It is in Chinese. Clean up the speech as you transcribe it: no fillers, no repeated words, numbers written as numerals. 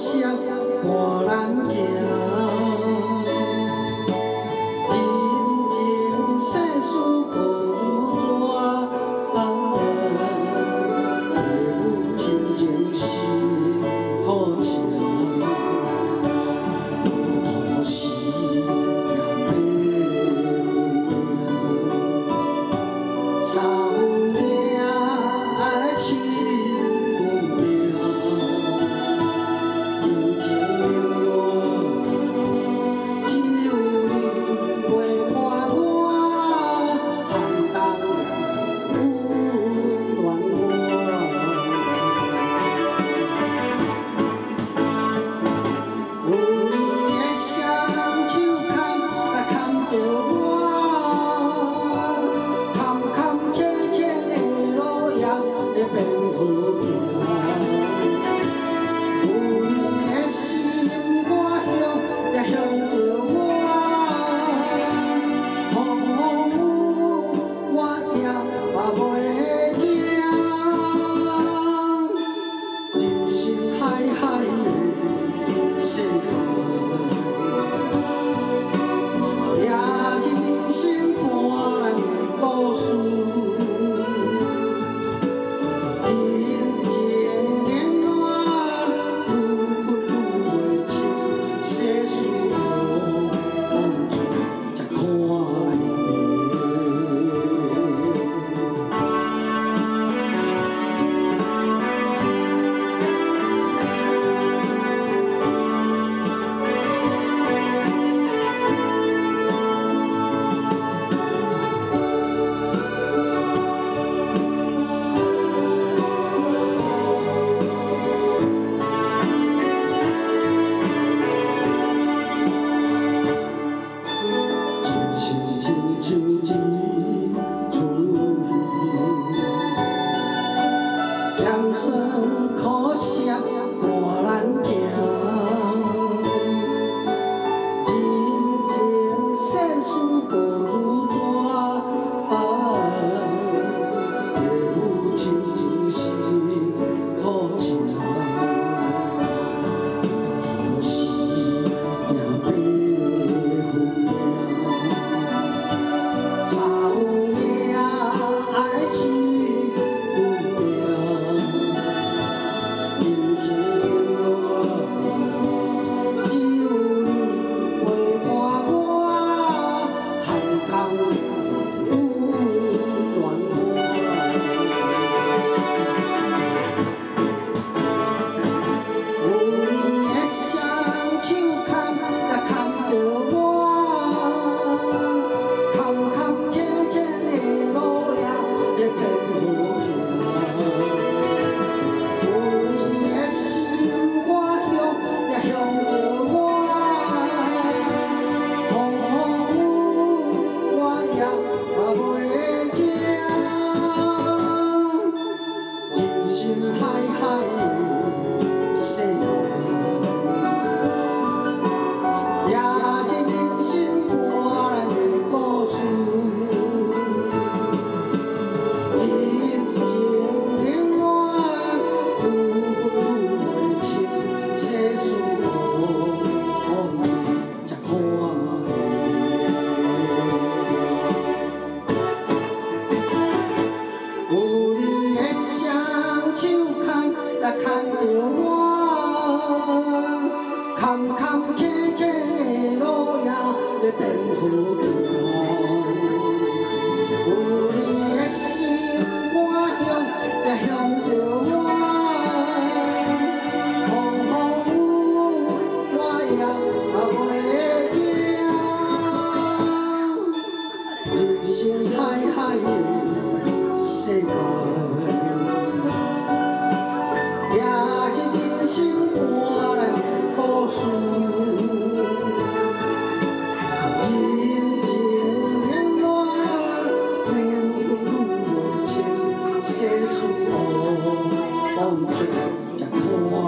惜伴咱行。人情世事无如纸，父母亲情是土情，土时也要分明。三命爱情分明，人情冷暖，只有你陪伴我，寒冬也温暖我。有你的双手牵，牵着我，坎坎坷坷的路也会变好行。有你的心，我向也向着我，风雨我也袂惊。人生海海的世界，也一人生伴咱的故事。人情冷暖，愈分愈袂清，世事无风吹才看明。人生亲像一出戏，盐酸苦涩伴咱行。人情世事无如纸，父母亲情是土情，土时也要分明。三命爱情分明，人情冷暖，只有你陪伴我，寒冬也温暖我。有你的双手牵，牵着我，坎坎坷坷的路也会变好行。有你的心，我向也向着我，风雨我也袂惊。人生海海的世界，也一人生伴咱的故事。人情冷暖，愈分愈袂清，世事无风吹才看明。有你的双手牵，牵着我，坎坎坷坷的路也会变好行。有你的心，我向也向着我，风雨我也袂惊。人生海海的世界，也一人生伴咱的故事。人情冷暖，愈分愈袂清，世事无风吹才看明。